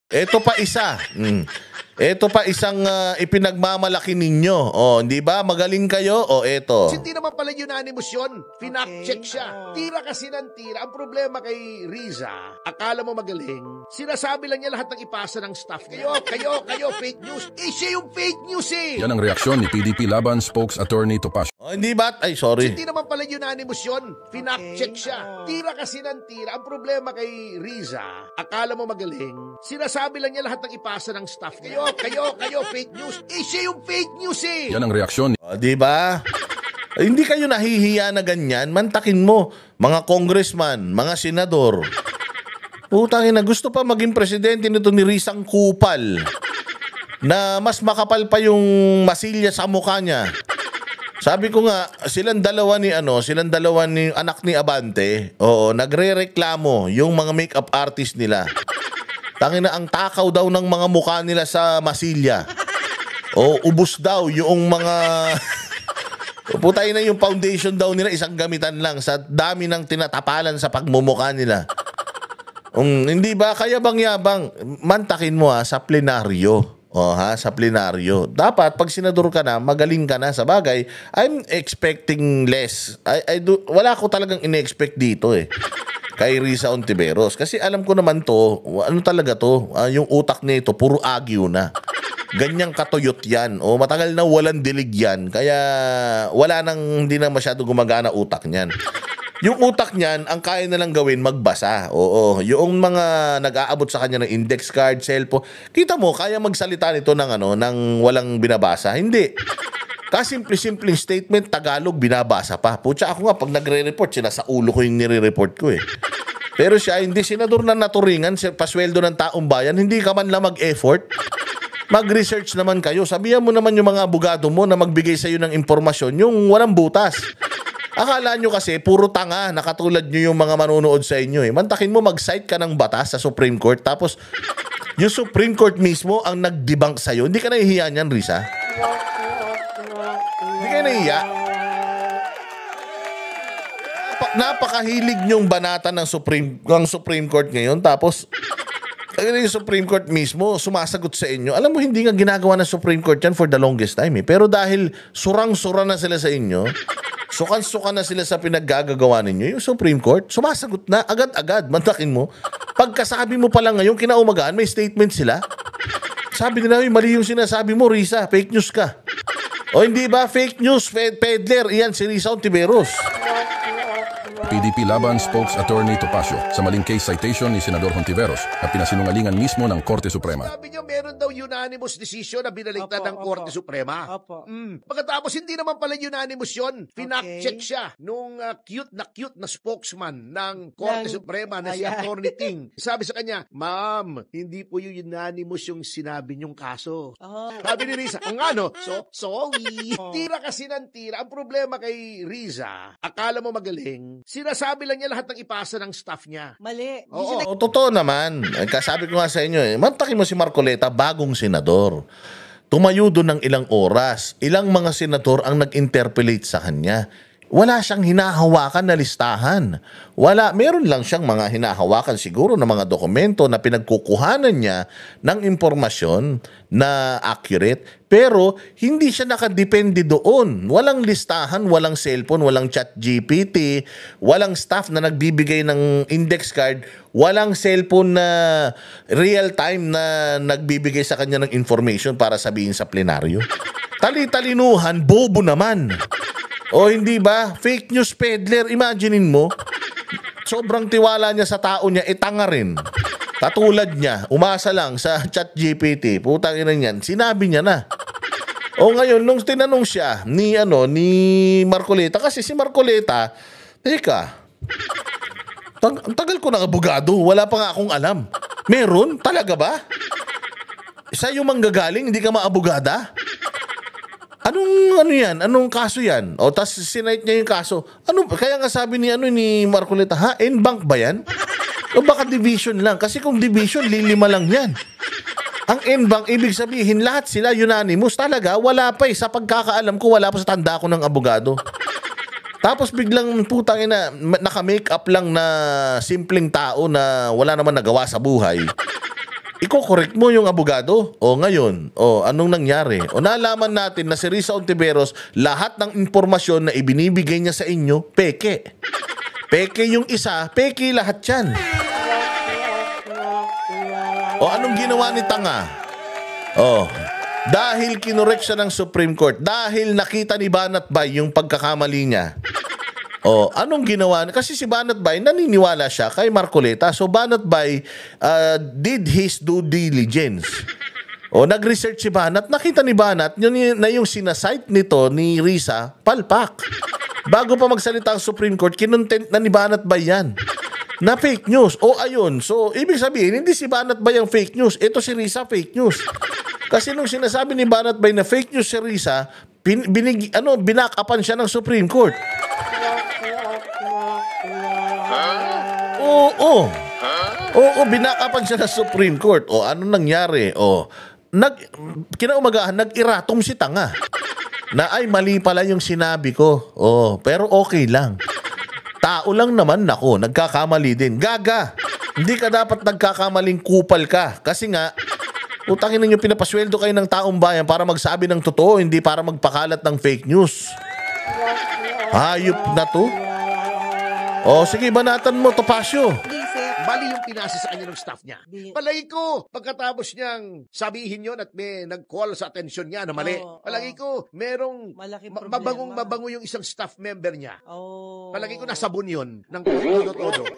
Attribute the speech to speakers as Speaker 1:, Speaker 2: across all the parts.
Speaker 1: Eto pa isa. Eto pa isang ipinagmamalaki ninyo. O, hindi ba? Magaling kayo? O, eto.
Speaker 2: Hindi naman pala unanimous yun. Finak-check siya. Tira kasi ng tira. Ang problema kay Riza, akala mo magaling, sinasabi lang niya lahat ng ipasa ng staff. Kayo, fake news. Siya yung fake news eh.
Speaker 3: Yan ang reaksyon ni PDP Laban Spokes Attorney Topacio.
Speaker 1: O, hindi ba? Ay, sorry.
Speaker 2: Hindi naman pala unanimous yun. Finak-check siya. Tira kasi ng tira. Ang problema kay Riza, akala mo magaling, sinasabi lang niya lahat ng ipasa ng staff. Kayo, fake news. Siya yung fake news eh.
Speaker 3: Yan ang reaksyon
Speaker 1: O, di ba? Hindi kayo nahihiya na ganyan. Mantakin mo, mga congressman, mga senador. Putangin na, gusto pa maging presidente nito ni Rizang Kupal na mas makapal pa yung masilya sa mukha niya. Sabi ko nga, silang dalawa ni anak ni Abante, oo, nagrereklamo yung mga makeup artist nila. Tangina, ang takaw daw ng mga mukha nila sa masilya. O ubos daw yung mga putay na yung foundation daw nila, isang gamitan lang sa dami ng tinatapalan sa pagmumukha nila. Hindi ba? Kaya bang yabang? Mantakin mo sa plenaryo. Sa plenaryo. Dapat pag senador ka na, magaling ka na sa bagay. I'm expecting less. Wala ko talagang ine-expect dito kay Risa Ontiveros. Kasi alam ko naman to, ano talaga to, yung utak nito, puro agyo na. Ganyang katuyot yan. Matagal na walang dilig yan. Kaya hindi na masyado gumagana utak niyan. Yung utak niyan, ang kaya na lang gawin, magbasa. Oo. Yung mga nag-aabot sa kanya ng index card, cellphone, kita mo, kaya magsalita nito ng walang binabasa. Hindi. Kasimple-simpleng statement, Tagalog, binabasa pa. Pucha, ako nga, pag nagre-report, sa ulo ko yung nire-report ko Pero siya, hindi senador na naturingan, pasweldo ng taong bayan, hindi ka man lang mag-effort. Mag-research naman kayo. Sabihan mo naman yung mga abogado mo na magbigay sa iyo ng impormasyon, yung walang butas. Akala nyo kasi, puro tanga, nakatulad nyo yung mga manonood sa inyo Mantakin mo, mag-cite ka ng batas sa Supreme Court, tapos yung Supreme Court mismo ang nag-debunk sa'yo. Hindi ka nahihiya niyan, Risa? Hindi ka nahihiya? Napakahilig nyong banatan ng Supreme Court ngayon, tapos yung Supreme Court mismo sumasagot sa inyo. Alam mo, hindi nga ginagawa ng Supreme Court yan for the longest time Pero dahil surang-sura na sila sa inyo, sukan-sukan na sila sa pinaggagawa ninyo, yung Supreme Court, sumasagot na agad-agad. Mantakin mo. Pagkasabi mo pa lang ngayon, kinaumagaan, may statement sila. Sabi nila, mali yung sinasabi mo, Risa, fake news ka. O hindi ba, fake news, peddler, iyan si Risa Ontiveros.
Speaker 3: PDP Laban Spokes Attorney Topacio sa maling case citation ni Senador Hontiveros na pinasinungalingan mismo ng Korte Suprema.
Speaker 2: Sabi niyo meron daw unanimous decision na binaligtad ng Korte Suprema. Pagkatapos hindi naman pala unanimous yun. Finak-check siya nung cute na spokesman ng Korte Suprema na si Attorney Ting. Sabi sa kanya, Ma'am, hindi po yung unanimous yung sinabi niyong kaso. Sabi ni Riza, sorry. Tira kasi ng tira. Ang problema kay Riza, akala mo magaling, sinasabi lang niya lahat ng ipasa ng staff niya.
Speaker 4: Mali.
Speaker 1: Totoo naman. Kasabi ko nga sa inyo mantakin mo si Marcoleta, bagong senador. Tumayo doon ng ilang oras. Ilang mga senador ang nag-interpellate sa kanya. Wala siyang hinahawakan na listahan. Meron lang siyang mga hinahawakan siguro na mga dokumento na pinagkukuhanan niya ng impormasyon na accurate. Pero hindi siya nakadepende doon. Walang listahan, walang cellphone, walang chat GPT, walang staff na nagbibigay ng index card, walang cellphone na real time na nagbibigay sa kanya ng information para sabihin sa plenaryo. Tali-talinuhan, bobo naman. O hindi ba? Fake news peddler, imaginein mo. Sobrang tiwala niya sa tao niya, tanga rin. Katulad niya, umasa lang sa chat GPT. Putang ina niyan, sinabi niya na. O ngayon, nung tinanong siya ni Marcoleta, kasi si Marcoleta, teka, ang tagal ko ng abogado, wala pa nga akong alam. Meron? Talaga ba? Sa'yo manggagaling, hindi ka maabogada? Ano yan? Anong kaso yan? O tas sinite niya yung kaso. Kaya nga sabi ni Marcoleta, en-bank ba yan? O baka division lang. Kasi kung division, lilima lang yan. Ang en-bank, ibig sabihin, lahat sila unanimous. Talaga, wala pa sa pagkakaalam ko, wala pa sa tanda ko ng abogado. Tapos biglang naka-make up lang na simpleng tao na wala naman nagawa sa buhay. iko-correct mo yung abogado. O ngayon, anong nangyari? O nalaman natin na si Risa Hontiveros, lahat ng impormasyon na ibinibigay niya sa inyo, peke. Peke yung isa, peke lahat yan. O anong ginawa ni Tanga? Dahil kinorek siya ng Supreme Court, dahil nakita ni Banat Bay yung pagkakamali niya. Anong ginawa? Kasi si Banat Bay, naniniwala siya kay Marcoleta. So Banat Bay did his due diligence. Nag-research si Banat. Nakita ni Banat na yung sinasite nito ni Risa, palpak. Bago pa magsalita ang Supreme Court, kinontent na ni Banat Bay yan. Na fake news. Ayun. So, ibig sabihin, hindi si Banat Bay ang fake news. Ito si Risa, fake news. Kasi nung sinasabi ni Banat Bay na fake news si Risa, binakapan siya ng Supreme Court. Binakapan siya ng Supreme Court. Ano nangyari? Kinaumagahan, nag-iratong si Tanga. Na ay mali pala yung sinabi ko. Pero okay lang. Tao lang naman ako, nagkakamali din. Gaga! Hindi ka dapat nagkakamaling kupal ka. Kasi nga, utangin ninyo, pinapasweldo kayo ng taong bayan para magsabi ng totoo, hindi para magpakalat ng fake news. Hayop na to. Sige, banatan mo, Topacio.
Speaker 2: Mali yung pinasa sa kanya ng staff niya. Palagi ko, pagkatapos niyang sabihin yon at may nag-call sa atensyon niya na mali, palagi ko, merong mabango yung isang staff member niya. Palagi ko nasabon yun ng todo-todo.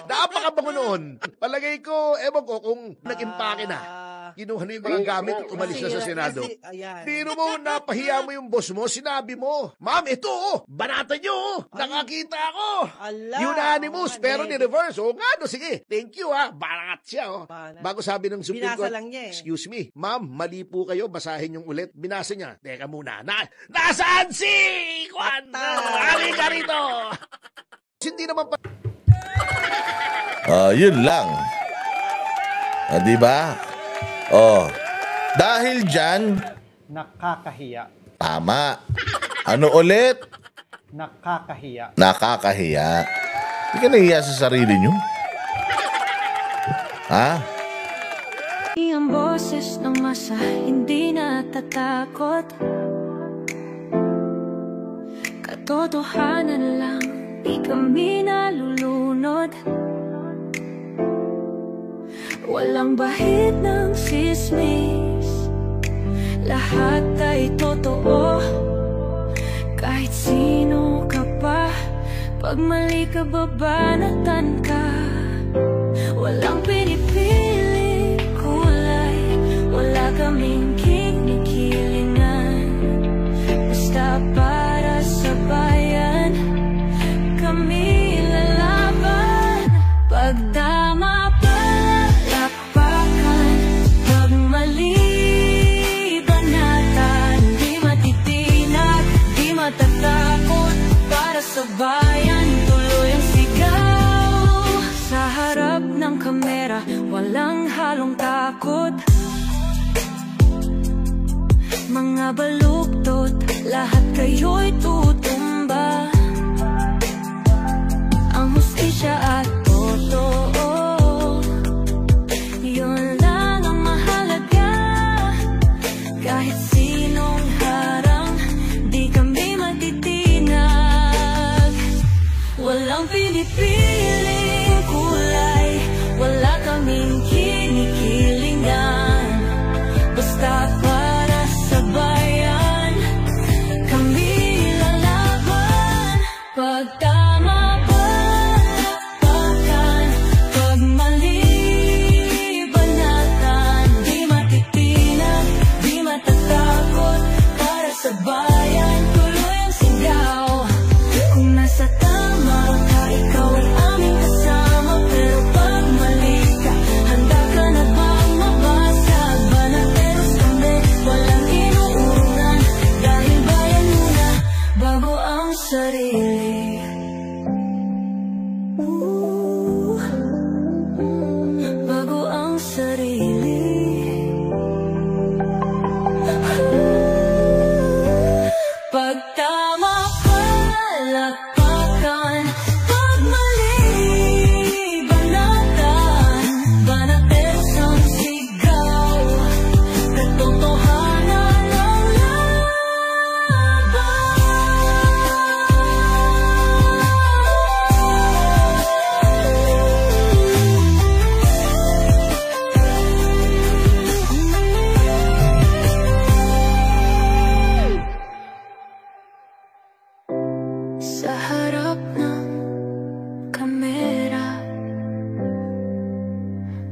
Speaker 2: Napakabango noon. Palagi ko, ewan ko kung nag-impake na. Kinuha na yung mga gamit at umalis na sa Senado. Biro mo, napahiya mo yung boss mo, sinabi mo, ma'am, ito, banatan nyo, nakakita ako. Unanimous, pero ni-reverse. Sige, thank you barangat siya. Bago sabi ng Supreme Court, excuse me, ma'am, mali po kayo, basahin yung ulit. Binasa niya, teka muna, nasaan si Juan? Halika rito. Hindi naman pa...
Speaker 1: Yun lang. Diba? Dahil dyan,
Speaker 4: nakakahiya.
Speaker 1: Tama. Ano ulit?
Speaker 4: Nakakahiya.
Speaker 1: Nakakahiya. Hindi ka nahiya sa sarili nyo?
Speaker 5: Ang boses ng masa hindi natatakot. Katotohanan lang, di kami nalulunod. Walang bahid ng sismis, lahat ay totoo. Kahit sino ka pa, pag mali ka babanatan ka. Walang pinipili kulay, wala kaming kinikilingan. Basta para sa bayan, kami lalaban. Pag tama palakpakan, pag mali banatan. Di matitinag, di matatakot, para sa bayan tuloy ang sigaw. Sa harap ng kamera, walang halong takot. Mga baluktot, lahat kayo'y tutumba. Ang hustisya at totoo, yun lang ang mahalaga. Kahit sinong harang, di kami matitinag. Walang pinipiling kulay, wala kaming kinikilingan. Basta para sa bayan, kami lalaban.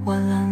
Speaker 5: walang